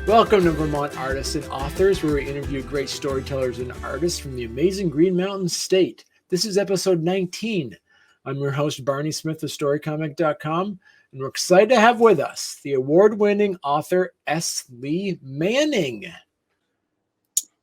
Welcome to Vermont Artists and Authors, where we interview great storytellers and artists from the amazing Green Mountain State. This is episode 19. I'm your host, Barney Smith of StoryComic.com, and we're excited to have with us the award-winning author S. Lee Manning.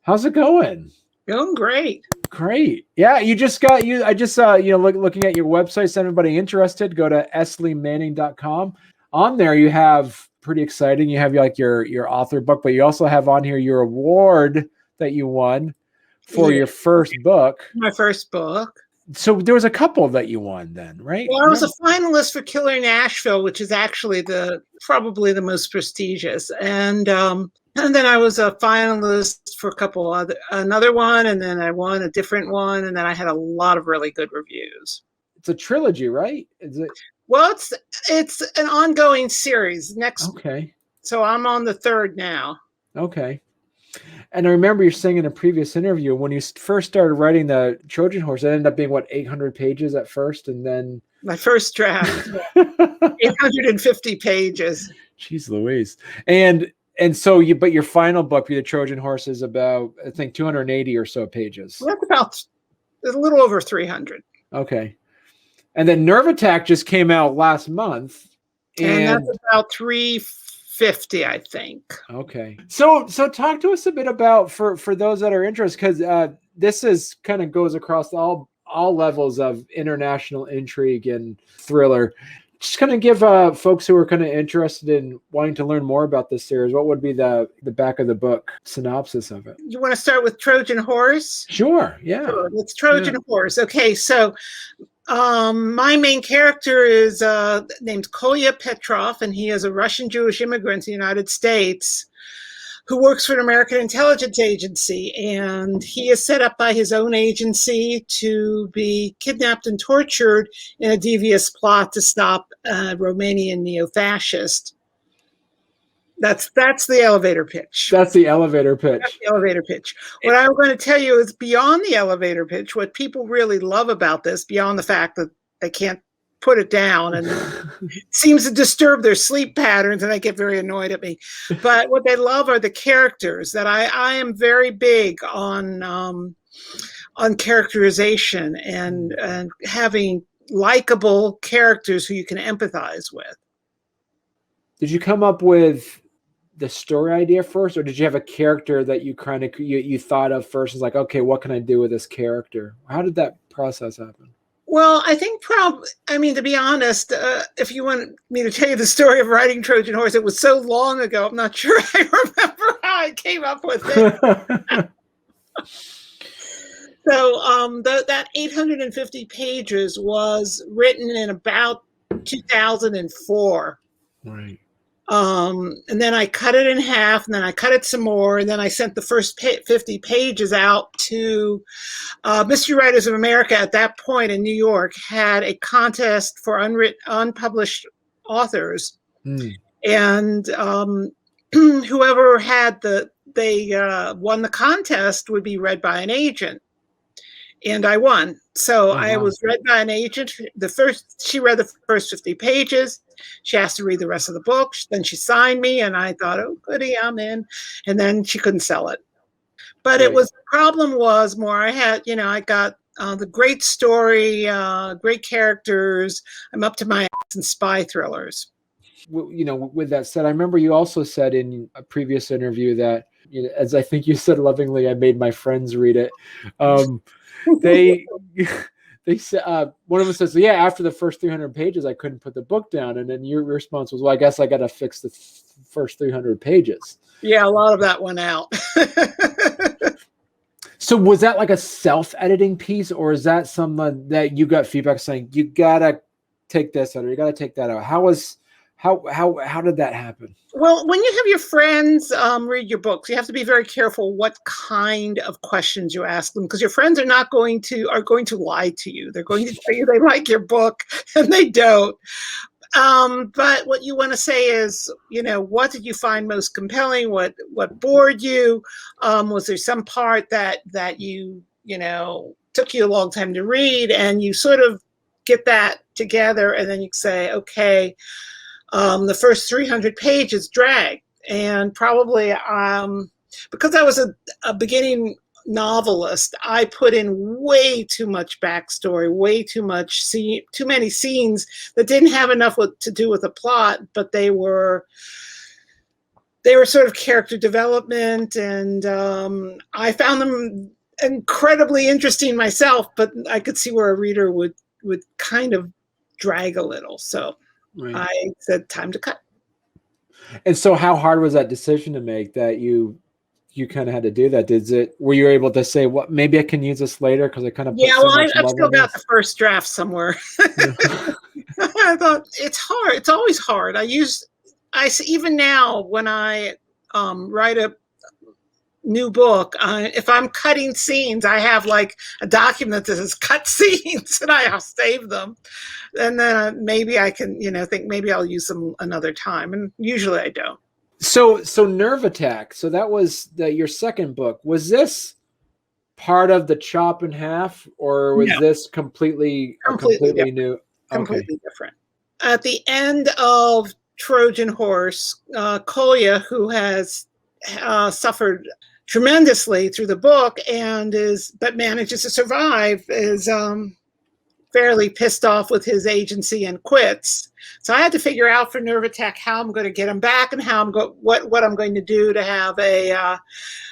How's it going? Going great. Great. Yeah, I just saw, looking at your website, so anybody interested, go to sleemanning.com. On there, you have pretty exciting. You have your author book, but you also have on here your award that you won for your first book. My first book. So there was a couple that you won then, right? Well, I was a finalist for Killer Nashville, which is actually probably the most prestigious. And then I was a finalist for another one, and then I won a different one, and then I had a lot of really good reviews. It's a trilogy, right? Is it? Well, it's an ongoing series. Okay. So I'm on the third now. Okay. And I remember you saying in a previous interview, when you first started writing the Trojan Horse, it ended up being 800 pages at first, and then my first draft, 850 pages. Jeez Louise. And so but your final book, the Trojan Horse, is about, I think, 280 or so pages. Well, that's about a little over 300. Okay. And then Nerve Attack just came out last month. And that's about 350, I think. Okay. So talk to us a bit about, for those that are interested, because this is kind of goes across all levels of international intrigue and thriller. Just kind of give folks who are kind of interested in wanting to learn more about this series, what would be the back of the book synopsis of it? You want to start with Trojan Horse? Sure. Yeah. Sure. It's Trojan Horse. Okay. So my main character is named Kolya Petrov, and he is a Russian Jewish immigrant to the United States who works for an American intelligence agency. And he is set up by his own agency to be kidnapped and tortured in a devious plot to stop a Romanian neo-fascist. That's the elevator pitch. That's the elevator pitch. That's the elevator pitch. What I'm going to tell you is beyond the elevator pitch, what people really love about this, beyond the fact that they can't put it down and it seems to disturb their sleep patterns, and they get very annoyed at me. But what they love are the characters. That I am very big on characterization and having likable characters who you can empathize with. Did you come up with the story idea first, or did you have a character that you kind of you thought of first? It's like, okay, what can I do with this character? How did that process happen? Well, I think to be honest, if you want me to tell you the story of writing Trojan Horse, it was so long ago, I'm not sure I remember how I came up with it. So that 850 pages was written in about 2004. Right. And then I cut it in half, and then I cut it some more, and then I sent the first 50 pages out to Mystery Writers of America. At that point in New York, had a contest for unpublished authors, and whoever won the contest would be read by an agent. And I won. So I was read by an agent. She read the first 50 pages. She asked to read the rest of the book. Then she signed me, and I thought, oh, goody, I'm in. And then she couldn't sell it. But the problem was more, I got the great story, great characters. I'm up to my ass in spy thrillers. With that said, I remember you also said in a previous interview that, as I think you said lovingly, I made my friends read it. They said, one of them says, yeah, after the first 300 pages, I couldn't put the book down. And then your response was, well, I guess I got to fix the first 300 pages. Yeah, a lot of that went out. So was that like a self-editing piece, or is that something that you got feedback saying, you got to take this out or you got to take that out? How did that happen? Well, when you have your friends read your books, you have to be very careful what kind of questions you ask them, because your friends are going to lie to you. They're going to tell you they like your book and they don't. But what you want to say is, what did you find most compelling? What bored you? Was there some part that you took you a long time to read, and you sort of get that together, and then you say, okay, the first 300 pages drag. And probably because I was a beginning novelist, I put in way too much backstory, way too many scenes that didn't have enough to do with the plot, but they were sort of character development, and I found them incredibly interesting myself, but I could see where a reader would kind of drag a little. So right. I said, time to cut. And so how hard was that decision to make, that you kind of had to do that? Were you able to say, what, maybe I can use this later because I kind of put so much I've still got the first draft somewhere. I thought it's hard. It's always hard. Even now when I write a new book, if I'm cutting scenes, I have like a document that says cut scenes, and I'll save them, and then maybe I can think maybe I'll use them another time, and usually I don't. So Nerve Attack, so that was your second book. Was this part of the Chop in Half, or was this completely new? Completely different. At the end of Trojan Horse, Kolya, who has suffered tremendously through the book but manages to survive, is fairly pissed off with his agency and quits. So I had to figure out for Nerve Attack how I'm going to get him back, and what I'm going to do to have a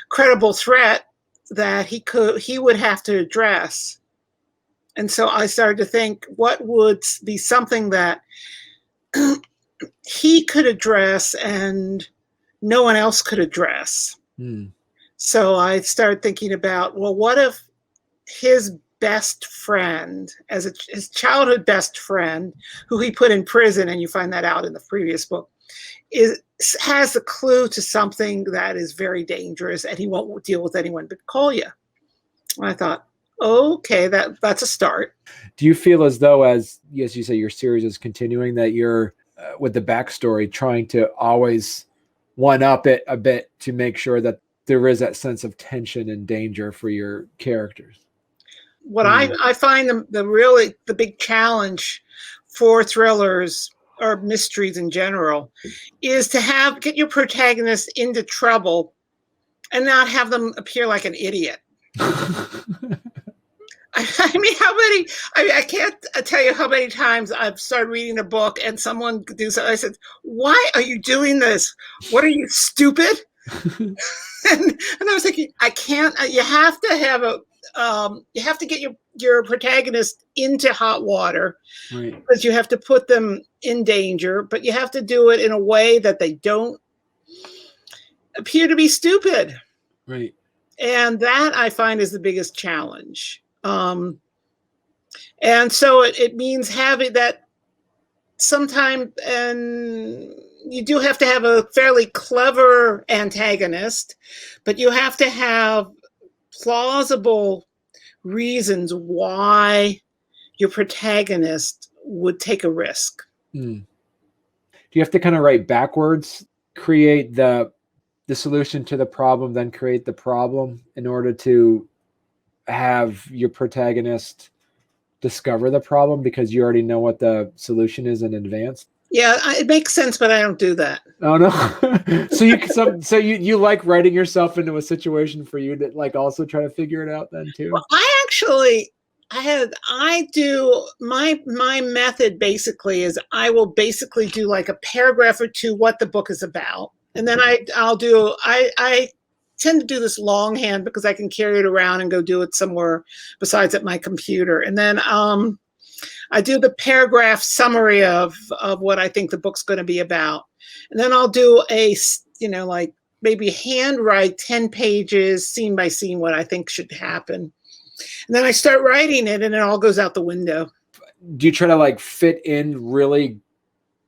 credible threat that he would have to address. And so I started to think, what would be something that he could address and no one else could address. So I started thinking about, well, what if his best friend, his childhood best friend, who he put in prison, and you find that out in the previous book, has a clue to something that is very dangerous, and he won't deal with anyone but Kolya. And I thought, okay, that's a start. Do you feel as though, as you say, your series is continuing, that you're with the backstory trying to always one up it a bit to make sure that there is that sense of tension and danger for your characters? What I find the big challenge for thrillers or mysteries in general is to get your protagonist into trouble and not have them appear like an idiot. I can't tell you how many times I've started reading a book and someone do something. I said, why are you doing this? What, are you stupid? and I was thinking, I can't, you have to have you have to get your protagonist into hot water, right? Because you have to put them in danger, but you have to do it in a way that they don't appear to be stupid. Right. And that I find is the biggest challenge. And so it means having that sometime, and you do have to have a fairly clever antagonist, but you have to have plausible reasons why your protagonist would take a risk. Do you have to kind of write backwards, create the solution to the problem, then create the problem in order to have your protagonist discover the problem because you already know what the solution is in advance? Yeah, it makes sense, but I don't do that. Oh no. So you like writing yourself into a situation for you to like also try to figure it out then too? Well, I do my method basically is I will basically do like a paragraph or two what the book is about. And then I tend to do this longhand because I can carry it around and go do it somewhere besides at my computer. And then I do the paragraph summary of what I think the book's going to be about. And then I'll do like maybe handwrite 10 pages, scene by scene, what I think should happen. And then I start writing it and it all goes out the window. Do you try to like fit in really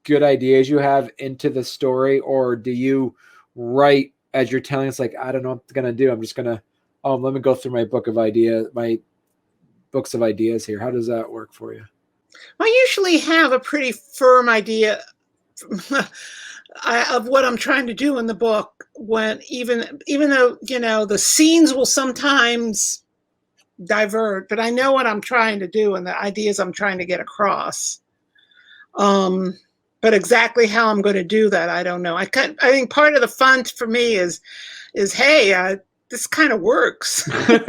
good ideas you have into the story, or do you write as you're telling us, like, I don't know what I'm going to do. I'm just going to, let me go through my books of ideas here. How does that work for you? I usually have a pretty firm idea of what I'm trying to do in the book, when even though, the scenes will sometimes divert, but I know what I'm trying to do and the ideas I'm trying to get across. But But exactly how I'm going to do that, I don't know. I think part of the fun for me is hey, this kind of works. Do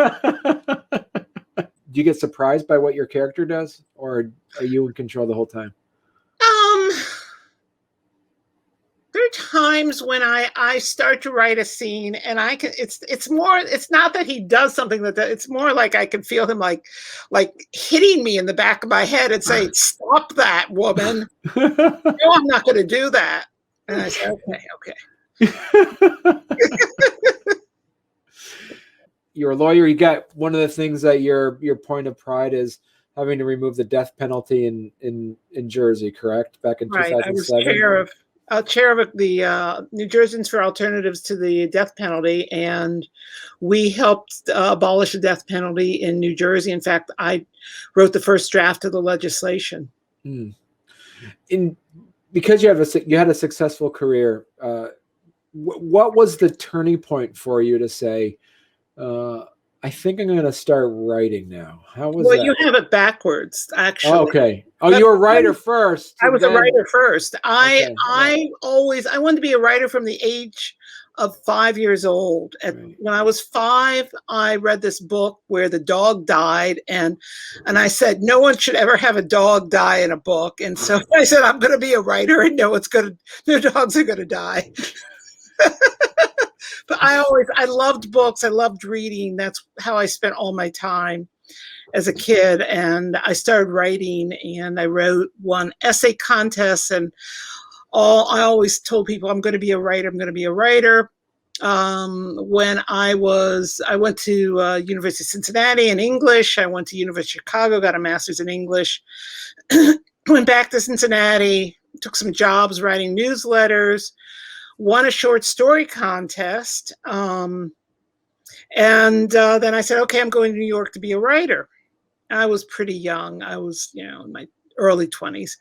you get surprised by what your character does, or are you in control the whole time? There are times when I start to write a scene and it's not that he does something it's more like I can feel him like hitting me in the back of my head and saying, "Stop that, woman." No, I'm not going to do that. And I say, okay. You're a lawyer. You got one of the things that your point of pride is having to remove the death penalty in Jersey, correct? Back in 2007. I was chair of the New Jerseyans for Alternatives to the Death Penalty, and we helped abolish the death penalty in New Jersey. In fact, I wrote the first draft of the legislation. Because you had a successful career, what was the turning point for you to say, I think I'm going to start writing now? How was that? You have it backwards, actually. Oh, okay. Oh, you were a writer first. I was a writer first. I wanted to be a writer from the age of 5 years old. When I was 5, I read this book where the dog died, and I said, no one should ever have a dog die in a book. And so I said, I'm going to be a writer, and no dogs are going to die. But I loved books. I loved reading. That's how I spent all my time as a kid. And I started writing, and I won essay contests, and I always told people, I'm going to be a writer. I'm going to be a writer. When I went to University of Cincinnati in English. I went to University of Chicago, got a master's in English, went back to Cincinnati, took some jobs writing newsletters, won a short story contest. And then I said, okay, I'm going to New York to be a writer. I was pretty young. I was, in my early 20s.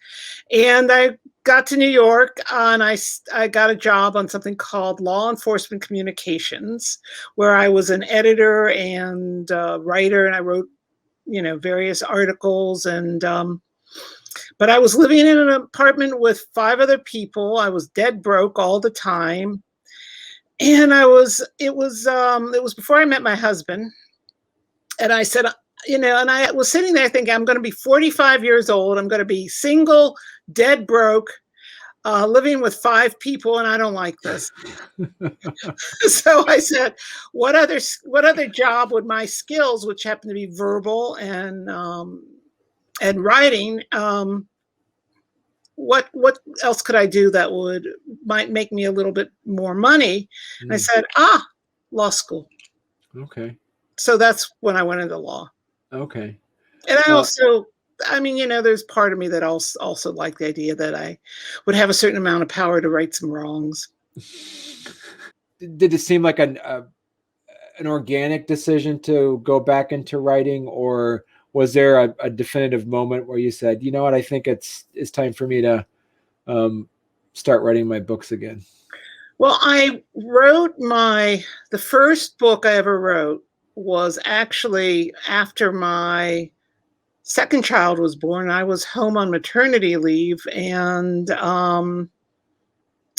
And I got to New York, and I got a job on something called Law Enforcement Communications, where I was an editor and writer, and I wrote, various articles. And but I was living in an apartment with 5 other people. I was dead broke all the time. And it was before I met my husband. And I said, and I was sitting there thinking, I'm going to be 45 years old. I'm going to be single, dead broke, living with 5 people, and I don't like this. So I said, what other job would my skills, which happen to be verbal and writing, what else could I do that might make me a little bit more money? And I said, law school. Okay. So that's when I went into law. Okay. And I also, there's part of me that also liked the idea that I would have a certain amount of power to right some wrongs. Did it seem like an organic decision to go back into writing, or was there a definitive moment where you said, you know what, I think it's time for me to start writing my books again? Well, I wrote the first book I ever wrote was actually after my second child was born. I was home on maternity leave, and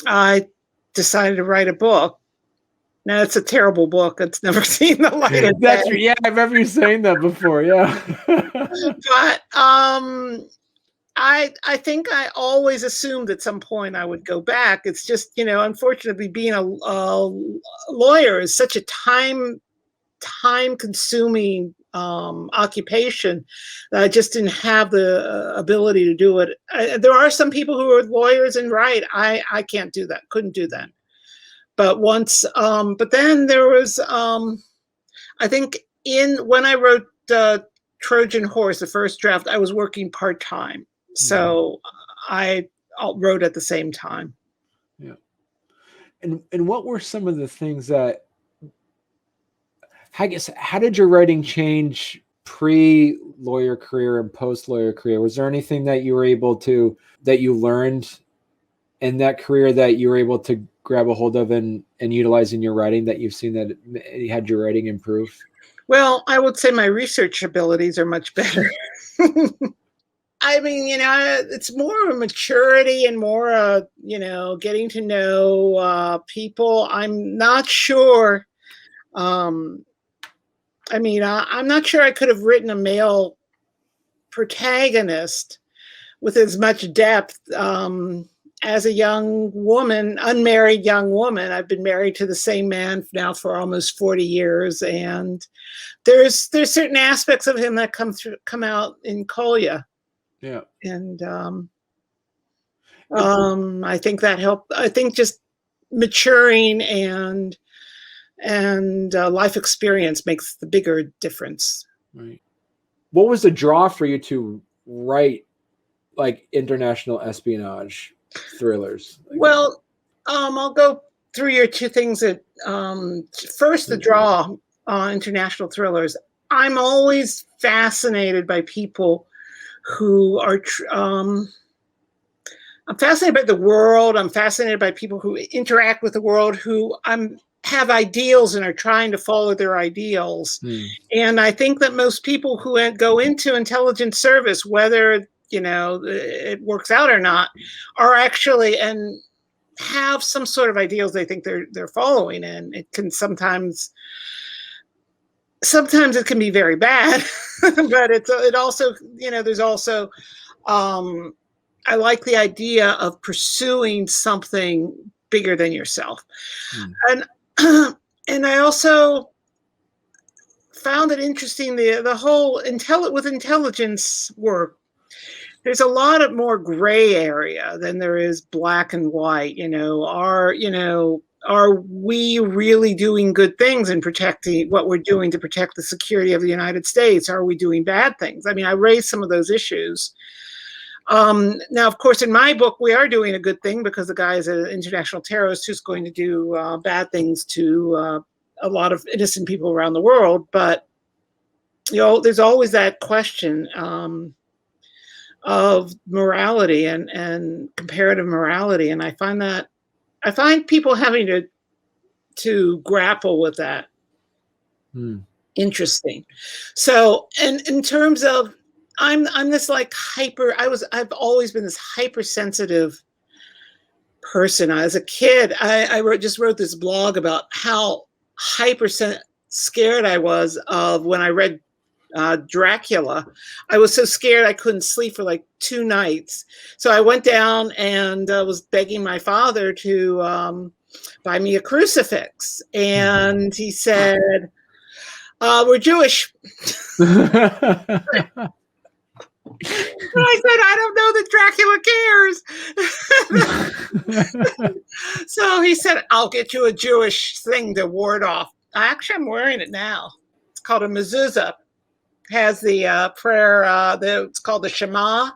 I decided to write a book. Now, it's a terrible book. It's never seen the light of day. Yeah, I remember you saying that before. Yeah. But I think I always assumed at some point I would go back. It's just, unfortunately, being a lawyer is such a time-consuming occupation that I just didn't have the ability to do it. There are some people who are lawyers and write. I can't do that. Couldn't do that. But but then there was, I think when I wrote Trojan Horse, the first draft, I was working part-time. So I wrote at the same time. Yeah. And what were some of the things that, I guess, how did your writing change pre-lawyer career and post-lawyer career? Was there anything that you learned in that career that you were able to grab a hold of and utilize in your writing, that you've seen that it had your writing improve? Well, I would say my research abilities are much better. I mean, it's more of a maturity and more, getting to know people. I'm not sure. I'm not sure I could have written a male protagonist with as much depth as a young woman, unmarried young woman. I've been married to the same man now for almost 40 years, and there's certain aspects of him that come out in Kolya. Yeah. And I think that helped. I think just maturing and life experience makes the bigger difference. Right. What was the draw for you to write like international espionage thrillers? Well, I'll go through your two things. That first, the draw, international thrillers. I'm always fascinated by people who are. I'm fascinated by the world. I'm fascinated by people who interact with the world, who have ideals and are trying to follow their ideals. And I think that most people who go into intelligence service, whether it works out or not, are actually and have some sort of ideals they think they're following, and it can sometimes it can be very bad, but it also there's also I like the idea of pursuing something bigger than yourself, and I also found it interesting the whole with intelligence work. There's a lot of more gray area than there is black and white. Are we really doing good things in protecting what we're doing to protect the security of the United States? Are we doing bad things? I mean, I raised some of those issues. Now, of course, in my book, we are doing a good thing because the guy is an international terrorist who's going to do bad things to a lot of innocent people around the world. But, there's always that question of morality and comparative morality. And I find people having to grapple with that. Interesting. So, and in terms of, I'm this like I've always been this hypersensitive person. As a kid, I just wrote this blog about how scared I was of when I read Dracula. I was so scared I couldn't sleep for like 2 nights. So I went down and was begging my father to buy me a crucifix. And he said, we're Jewish. And I said, I don't know that Dracula cares. So he said, I'll get you a Jewish thing to ward off. Actually, I'm wearing it now. It's called a mezuzah. Has the prayer, it's called the Shema.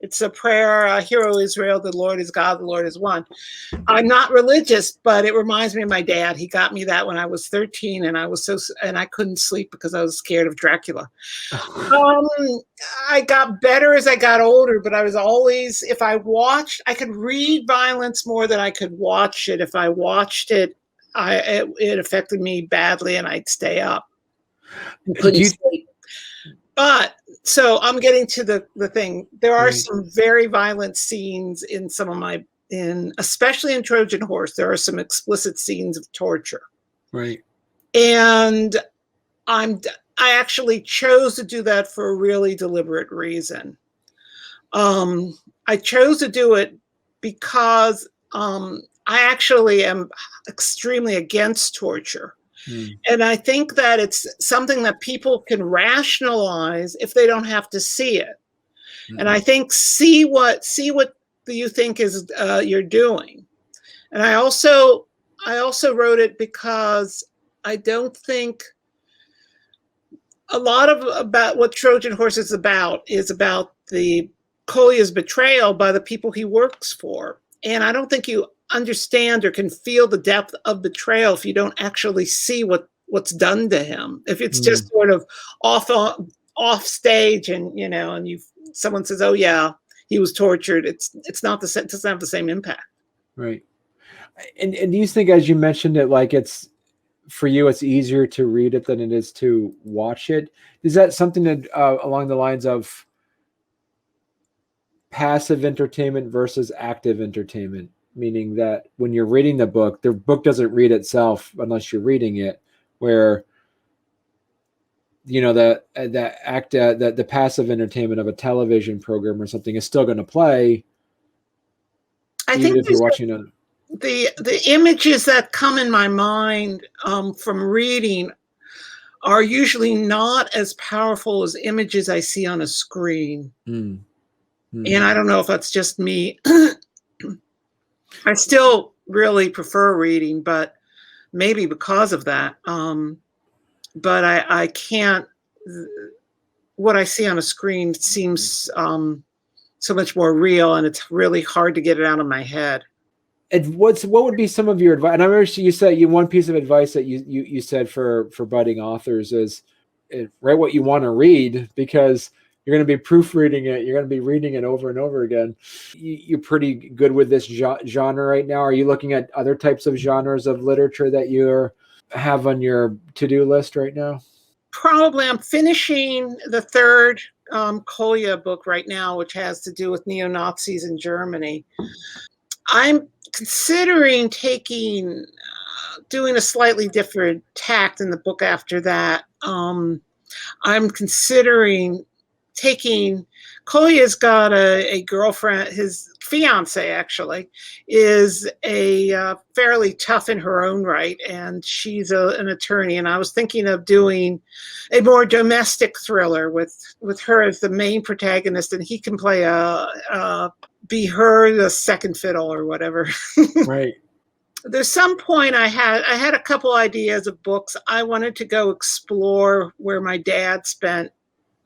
It's a prayer, Hear, O Israel, the Lord is God, the Lord is one. I'm not religious, but it reminds me of my dad. He got me that when I was 13, and I couldn't sleep because I was scared of Dracula. I got better as I got older, but I was always, if I watched, I could read violence more than I could watch it. If I watched it, it affected me badly, and I'd stay up and couldn't sleep. But so I'm getting to the thing. There are some very violent scenes in some of especially in Trojan Horse. There are some explicit scenes of torture. Right. And I actually chose to do that for a really deliberate reason. I chose to do it because I actually am extremely against torture. And I think that it's something that people can rationalize if they don't have to see it. And I think see what you think is you're doing. And I also wrote it because I don't think a lot about what Trojan Horse is about the Kolya's betrayal by the people he works for. And I don't think you understand or can feel the depth of betrayal if you don't actually see what's done to him. If it's just sort of off stage and someone says, "Oh yeah, he was tortured," it's not the same. It doesn't have the same impact. Right. And do you think, as you mentioned it, like it's for you, it's easier to read it than it is to watch it? Is that something that along the lines of passive entertainment versus active entertainment, meaning that when you're reading the book doesn't read itself unless you're reading it, where the passive entertainment of a television program or something is still going to play, I even think if you're watching the images that come in my mind from reading are usually not as powerful as images I see on a screen. And I don't know if that's just me. I still really prefer reading, but maybe because of that. But I can't, what I see on a screen seems so much more real, and it's really hard to get it out of my head. And what would be some of your advice? And I remember you said one piece of advice that you said for budding authors is write what you want to read, because you're going to be proofreading it. You're going to be reading it over and over again. You're pretty good with this genre right now. Are you looking at other types of genres of literature that you have on your to-do list right now? Probably. I'm finishing the third Kolya book right now, which has to do with neo-Nazis in Germany. I'm considering doing a slightly different tact in the book after that. I'm considering Kolya's got a girlfriend, his fiance actually, is a fairly tough in her own right, and she's an attorney, and I was thinking of doing a more domestic thriller with her as the main protagonist, and he can play be her the second fiddle or whatever. Right. There's some point I had a couple ideas of books. I wanted to go explore where my dad spent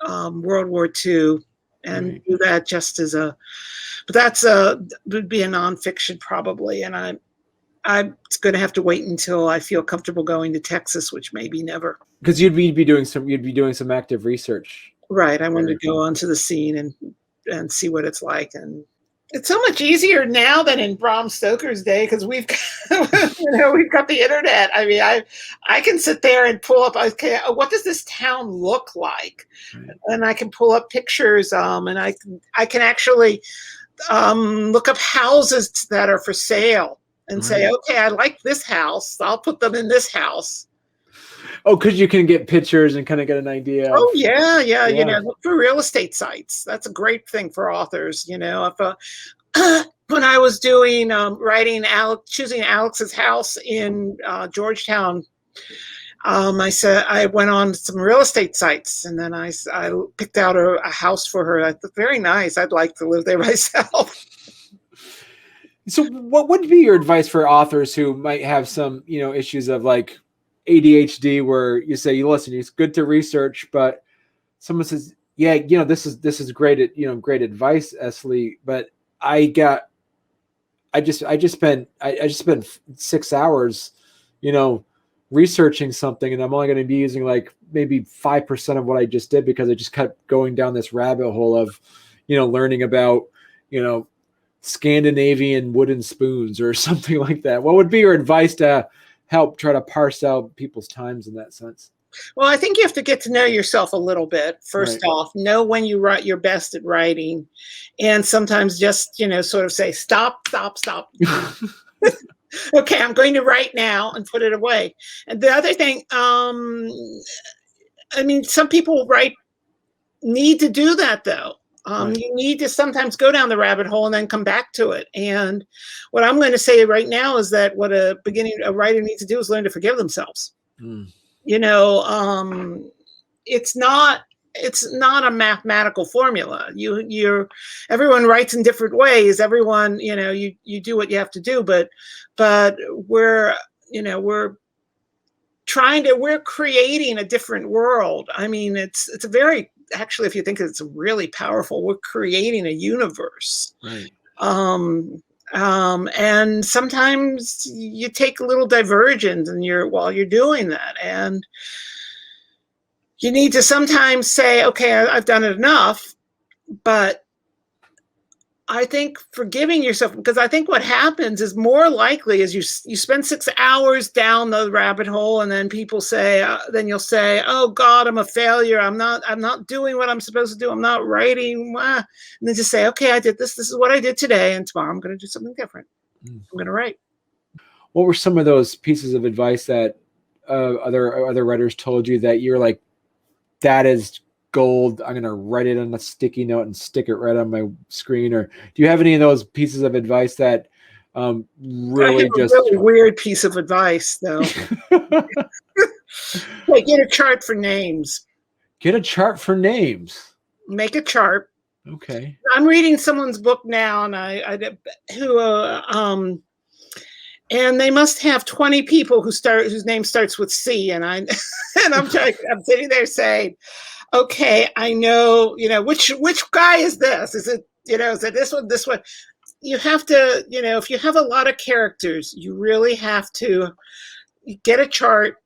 World War II and do that just as but that's would be a nonfiction probably, and I'm going to have to wait until I feel comfortable going to Texas, which maybe never. Because you'd be doing some active research. Right. I wanted to go onto the scene and see what it's like, and it's so much easier now than in Bram Stoker's day, because we've got the internet. I mean, I can sit there and pull up, okay, what does this town look like? Right. And I can pull up pictures, and I can actually look up houses that are for sale and say, okay, I like this house, I'll put them in this house. Oh, because you can get pictures and kind of get an idea. Oh, yeah. Look for real estate sites. That's a great thing for authors. If when I was doing choosing Alex's house in Georgetown, I went on some real estate sites, and then I picked out a house for her. I thought, very nice. I'd like to live there myself. So, what would be your advice for authors who might have some, issues of like ADHD, where you say, listen, it's good to research, but someone says, yeah, this is great, great advice, Esli, but I just spent 6 hours, researching something, and I'm only going to be using like maybe 5% of what I just did, because I just kept going down this rabbit hole of, learning about, Scandinavian wooden spoons or something like that. What would be your advice to help try to parse out people's times in that sense? Well, I think you have to get to know yourself a little bit. First off, know when you write your best at writing, and sometimes just, sort of say, stop. Okay, I'm going to write now, and put it away. And the other thing, some people need to do that though. You need to sometimes go down the rabbit hole and then come back to it. And what I'm going to say right now is that what a writer needs to do is learn to forgive themselves. It's not a mathematical formula. Everyone writes in different ways. Everyone, you do what you have to do, but we're creating a different world. I mean, it's a very, actually, if you think it's really powerful, we're creating a universe. Right. And sometimes you take a little divergence while you're doing that, and you need to sometimes say, okay, I've done it enough, but I think forgiving yourself, because I think what happens is more likely is you spend 6 hours down the rabbit hole, and then people say, then you'll say, "Oh God, I'm a failure. I'm not doing what I'm supposed to do. I'm not writing." And then just say, "Okay, I did this. This is what I did today, and tomorrow I'm going to do something different. I'm going to write." What were some of those pieces of advice that other writers told you that you're like, that is gold, I'm going to write it on a sticky note and stick it right on my screen? Or do you have any of those pieces of advice that really I have just... a really weird piece of advice, though. Hey, get a chart for names. Get a chart for names. Make a chart. Okay. I'm reading someone's book now, and and they must have 20 people whose name starts with C, and I'm sitting there saying, okay, I know, which guy is this? Is it, is it this one, this one? You have to, if you have a lot of characters, you really have to get a chart,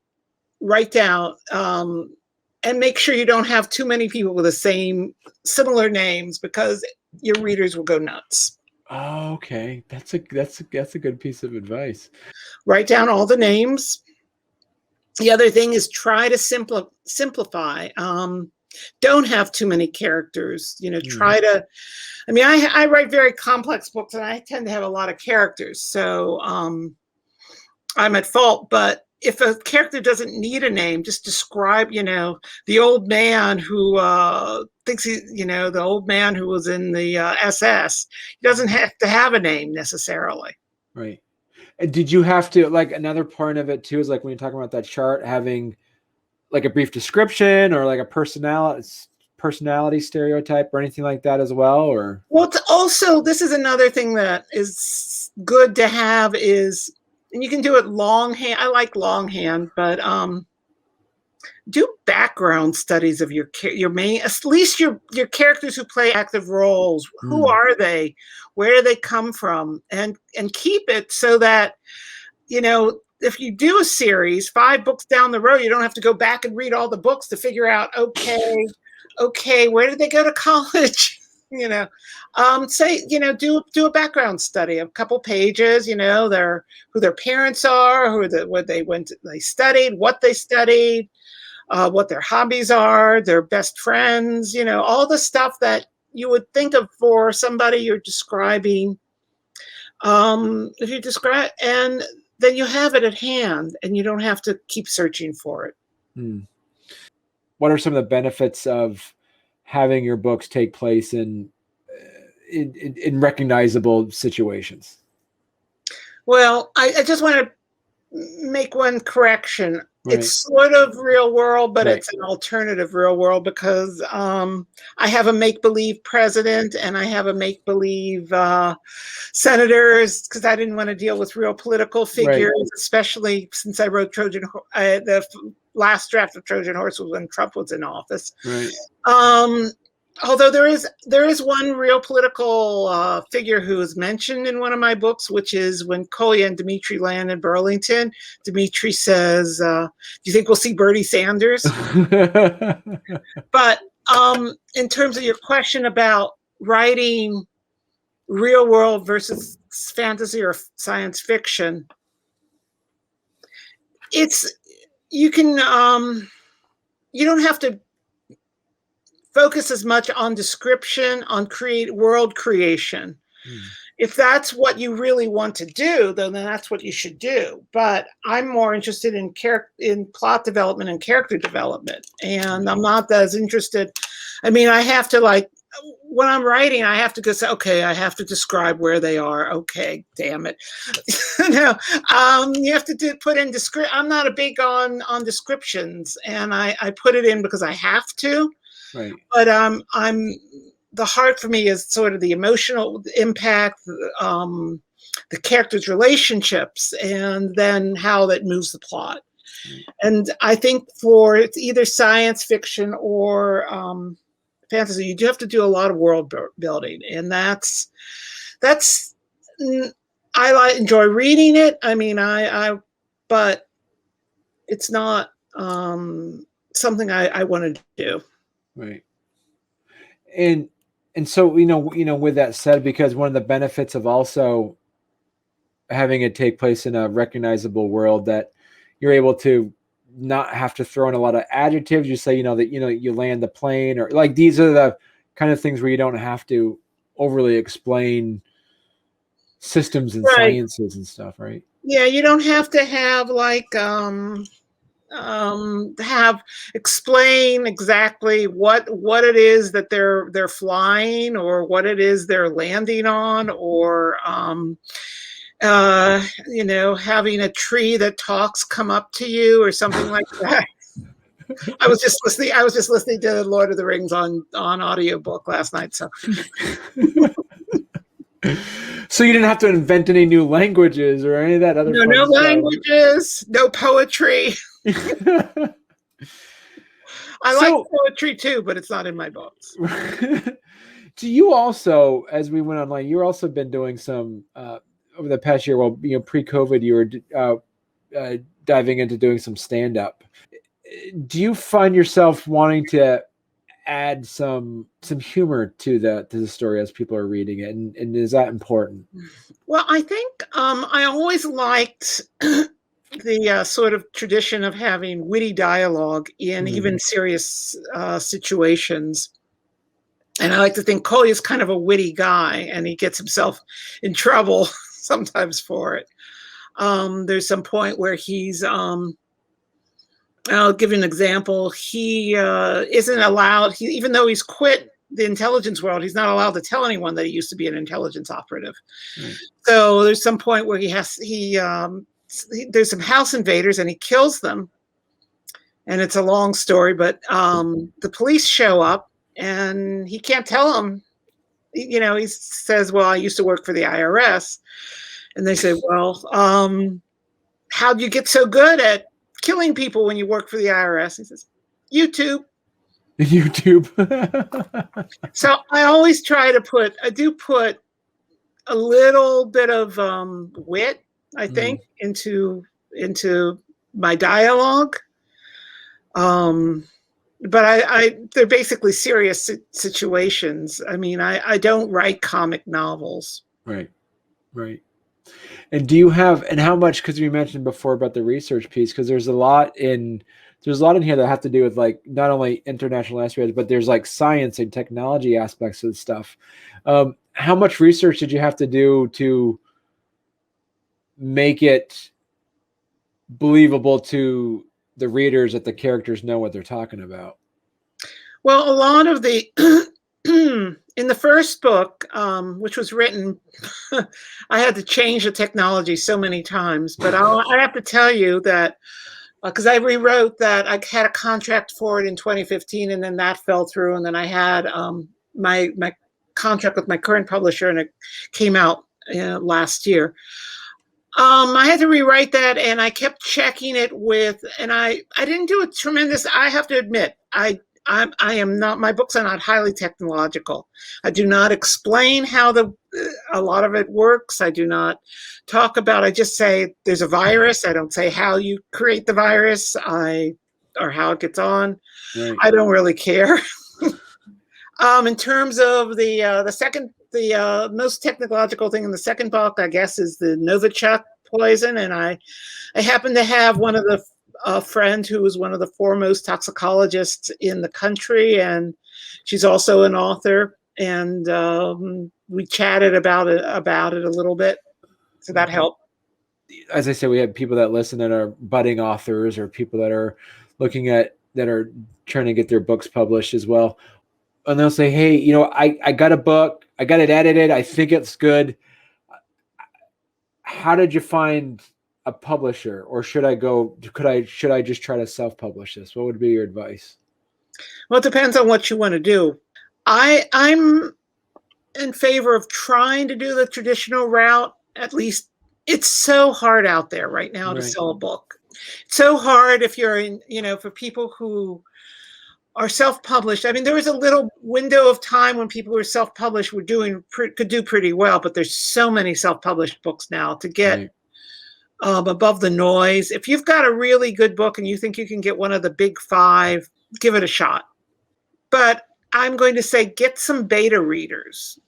write down, and make sure you don't have too many people with the similar names, because your readers will go nuts. Oh, okay. That's a good piece of advice. Write down all the names. The other thing is try to simplify. Don't have too many characters. Try to. I mean, I write very complex books, and I tend to have a lot of characters, so I'm at fault. But if a character doesn't need a name, just describe, the old man who thinks the old man who was in the SS. He doesn't have to have a name necessarily. Right. And did you have to, like, another part of it too is like when you're talking about that chart, having like a brief description or like a personality stereotype or anything like that as well? Or well, this is another thing that is good to have is, and you can do it longhand. I like longhand, but do background studies of your main, at least your characters who play active roles. Who are they? Where do they come from? And keep it so that, if you do a series 5 books down the road, you don't have to go back and read all the books to figure out, okay, where did they go to college? Say, do a background study, a couple pages, who their parents are, they studied, what they studied, what their hobbies are, their best friends, all the stuff that you would think of for somebody you're describing. If you describe, and then you have it at hand, and you don't have to keep searching for it. What are some of the benefits of having your books take place in recognizable situations? Well, I just want to make one correction. Right. It's sort of real world, but it's an alternative real world, because I have a make-believe president and I have a make-believe senators, because I didn't want to deal with real political figures, especially since I wrote Trojan Horse. The last draft of Trojan Horse was when Trump was in office. Right. Although there is one real political figure who is mentioned in one of my books, which is when Kolya and Dmitry land in Burlington. Dmitry says, "Do you think we'll see Bernie Sanders?" But in terms of your question about writing real world versus fantasy or science fiction, you don't have to focus as much on description, on world creation. If that's what you really want to do, then that's what you should do. But I'm more interested in plot development and character development, and I'm not as interested. I mean, I have to, like, when I'm writing, I have to go say, okay, I have to describe where they are. Okay, damn it. You have to put in I'm not a big on descriptions, and I put it in because I have to. Right. But the heart for me is sort of the emotional impact, the characters' relationships, and then how that moves the plot. And I think it's either science fiction or fantasy, you do have to do a lot of world building, and that's I enjoy reading it. I mean, but it's not something I want to do. Right. And And so, with that said, because one of the benefits of also having it take place in a recognizable world, that you're able to not have to throw in a lot of adjectives. You say, that, you land the plane, or like, these are the kind of things where you don't have to overly explain systems and Right. sciences and stuff, right? Yeah, you don't have to have have explain exactly what it is that they're flying, or what it is they're landing on, or having a tree that talks come up to you or something like that. I was just listening to Lord of the Rings on audiobook last night. So So you didn't have to invent any new languages or any of that other no fun stuff. languages, no poetry. I like poetry too, but it's not in my books. Do you also, as we went online, you've also been doing some over the past year? Well, pre-COVID, you were diving into doing some stand-up. Do you find yourself wanting to add some humor to the story as people are reading it, and is that important? Well, I think I always liked the sort of tradition of having witty dialogue in even serious situations. And I like to think Kolya is kind of a witty guy, and he gets himself in trouble sometimes for it. There's some point where he's, I'll give you an example. He isn't allowed, even though he's quit the intelligence world, he's not allowed to tell anyone that he used to be an intelligence operative. Right. So there's some point where there's some house invaders and he kills them. And it's a long story, but the police show up and he can't tell them. He says, well, I used to work for the IRS. And they say, well, how'd you get so good at killing people when you work for the IRS? He says, YouTube. So I always try to put a little bit of wit, I think, into my dialogue. But they're basically serious situations. I mean, I don't write comic novels. Right. And do you have, and how much, because we mentioned before about the research piece, because there's a lot in here that have to do with like not only international aspects, but there's like science and technology aspects of the stuff. How much research did you have to do to make it believable to the readers that the characters know what they're talking about? Well, a lot of the in the first book, which was written, I had to change the technology so many times, but I have to tell you that because I rewrote that, I had a contract for it in 2015, and then that fell through, and then I had my contract with my current publisher, and it came out last year. I had to rewrite that, and I kept checking it and I didn't do a tremendous. I have to admit, I am not. My books are not highly technological. I do not explain how a lot of it works. I do not talk about. I just say there's a virus. I don't say how you create the virus. Or how it gets on. Right. I don't really care. In terms of the most technological thing in the second book, I guess, is the Novichok poison, and I happen to have one of the friend who was one of the foremost toxicologists in the country, and she's also an author, and we chatted about it a little bit, so that helped. As I said, we have people that listen that are budding authors, or people that are that are trying to get their books published as well, and they'll say, hey, I got a book, I got it edited, I think it's good. How did you find a publisher, or should I just try to self-publish this? What would be your advice? Well, it depends on what you want to do. I'm in favor of trying to do the traditional route. At least it's so hard out there right now to sell a book. It's so hard if you're for people who are self-published. I mean, there was a little window of time when people who were self-published could do pretty well, but there's so many self-published books now to get above the noise. If you've got a really good book and you think you can get one of the big 5, give it a shot. But I'm going to say get some beta readers.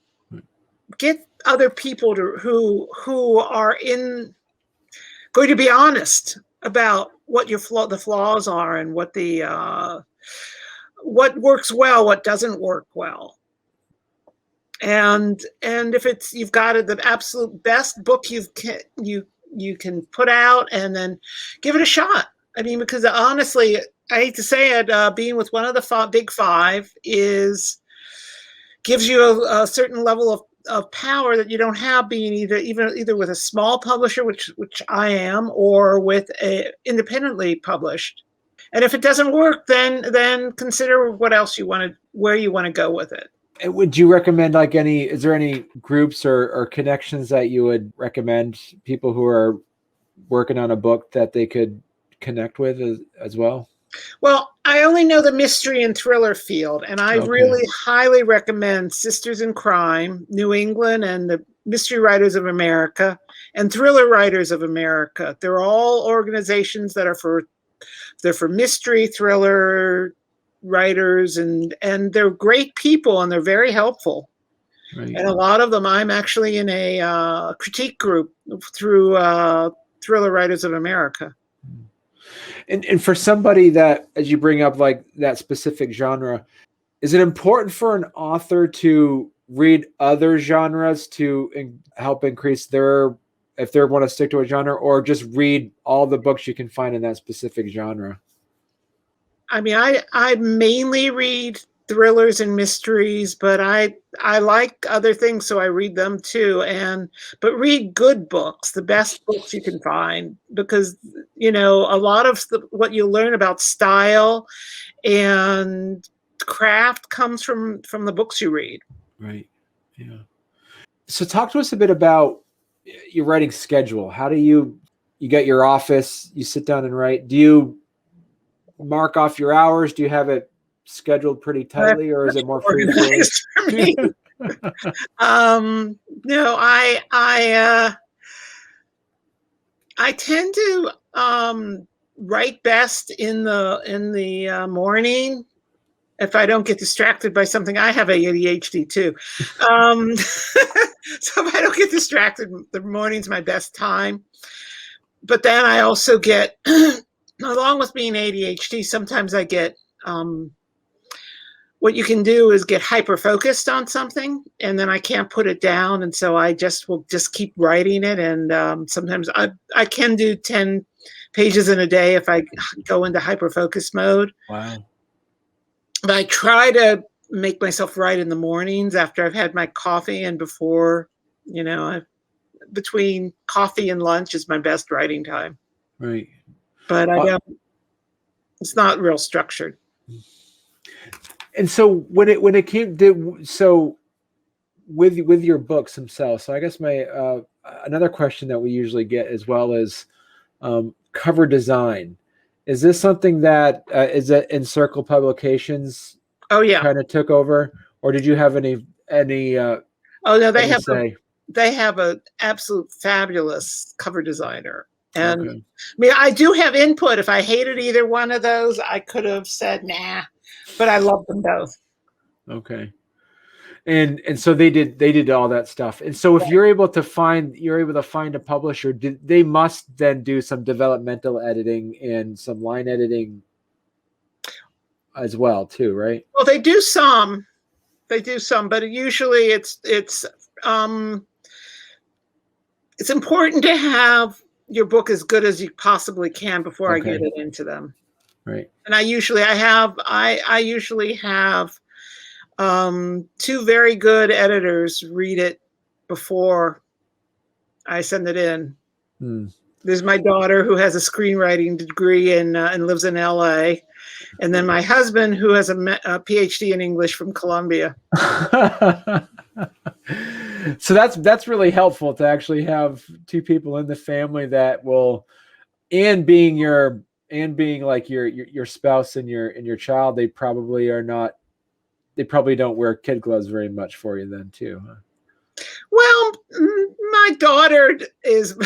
Get other people who are going to be honest about what the flaws are and what what works well, what doesn't work well. And if you've got the absolute best book you can put out, and then give it a shot. I mean, because honestly, I hate to say it, being with one of the big five gives you a certain level of power that you don't have being either with a small publisher, which I am, or with a independently published. And if it doesn't work, then consider where you want to go with it. Would you recommend is there any groups or connections that you would recommend people who are working on a book that they could connect with as well? Well, I only know the mystery and thriller field, and I really highly recommend Sisters in Crime, New England, and the Mystery Writers of America, and Thriller Writers of America. They're all organizations that are for mystery, thriller writers, and they're great people, and they're very helpful. Right. And a lot of them, I'm actually in a critique group through Thriller Writers of America. And for somebody that, as you bring up, like that specific genre, is it important for an author to read other genres to help increase if they want to stick to a genre, or just read all the books you can find in that specific genre? I mean, I mainly read thrillers and mysteries, but I like other things, so I read them too. But read good books, the best books you can find, because a lot of what you learn about style and craft comes from the books you read. Right. Yeah. So talk to us a bit about your writing schedule. How do you get your office, you sit down and write? Do you mark off your hours? Do you have it scheduled pretty tightly, or is it more free for me? No, I tend to write best in the morning. If I don't get distracted by something, I have ADHD too. So if I don't get distracted, the morning's my best time. But then I also get, along with being ADHD, sometimes I get, what you can do is get hyper focused on something, and then I can't put it down. And so I will just keep writing it. And sometimes I can do 10 pages in a day if I go into hyper focus mode. Wow. But I try to make myself write in the mornings after I've had my coffee, and before, between coffee and lunch is my best writing time. Right. But it's not real structured. And so when it came to, so with your books themselves, so I guess my another question that we usually get as well is cover design. Is this something that is that Encircle Publications? Oh yeah, kind of took over, or did you have any? Oh no, they have an absolute fabulous cover designer. And okay. I mean, I do have input. If I hated either one of those, I could have said nah, but I love them both. Okay. And so they did all that stuff. And so if you're able to find a publisher, they must then do some developmental editing and some line editing as well too, right? Well, they do some, but usually it's important to have your book as good as you possibly can before I get it into them. Right. And I usually have 2 very good editors read it before I send it in. There's my daughter, who has a screenwriting degree and lives in LA. And then my husband, who has a PhD in English from Columbia. So that's really helpful to actually have 2 people in the family that will, and being like your spouse and your child, they probably don't wear kid gloves very much for you then too, huh? Well, my daughter is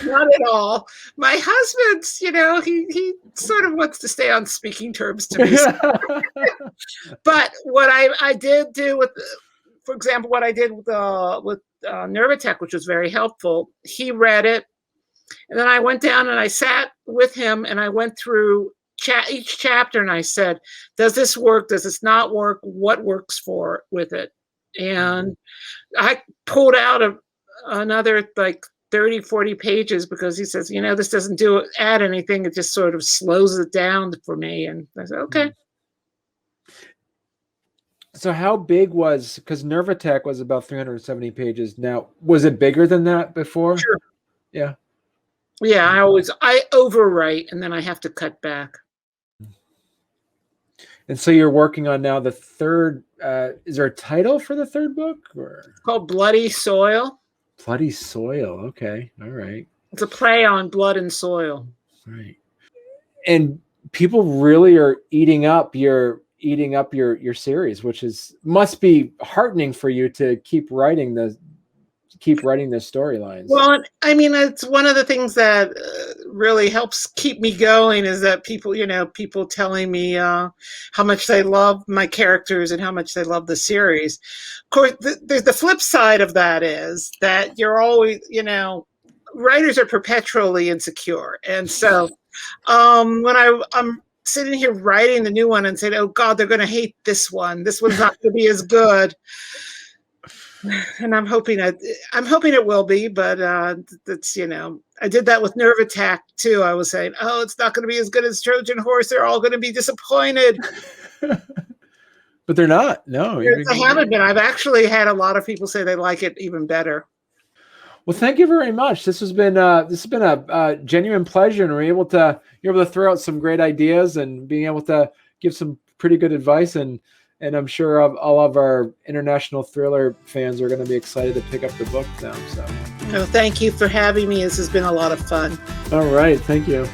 not at all. My husband's, he sort of wants to stay on speaking terms to me. But what I did do with, for example, what I did with Nervatech, which was very helpful, he read it. And then I went down and I sat with him and I went through each chapter and I said, does this work? Does this not work? What works for with it? And I pulled out another like 30, 40 pages because he says, this doesn't add anything. It just sort of slows it down for me. And I said, okay. So how big because Nervatech was about 370 pages. Now, was it bigger than that before? Sure. Yeah. Yeah, I overwrite and then I have to cut back. And so you're working on now the third, is there a title for the third book? Or? It's called Bloody Soil. Bloody Soil. Okay. All right. It's a play on blood and soil. Right. And people really are eating up your series, which must be heartening for you to keep writing the storylines. Well, I mean, it's one of the things that really helps keep me going is that people telling me how much they love my characters and how much they love the series. Of course, the flip side of that is that you're always, writers are perpetually insecure. And so when I'm sitting here writing the new one and saying, oh God, they're going to hate this one. This one's not going to be as good. And I'm hoping it will be, but that's, I did that with Nerve Attack too. I was saying, oh, it's not going to be as good as Trojan Horse. They're all going to be disappointed. But they're not. No, I haven't been. I've actually had a lot of people say they like it even better. Well, thank you very much. This has been a genuine pleasure, and you're able to throw out some great ideas and being able to give some pretty good advice, and I'm sure all of our international thriller fans are going to be excited to pick up the book now. So, thank you for having me. This has been a lot of fun. All right, thank you.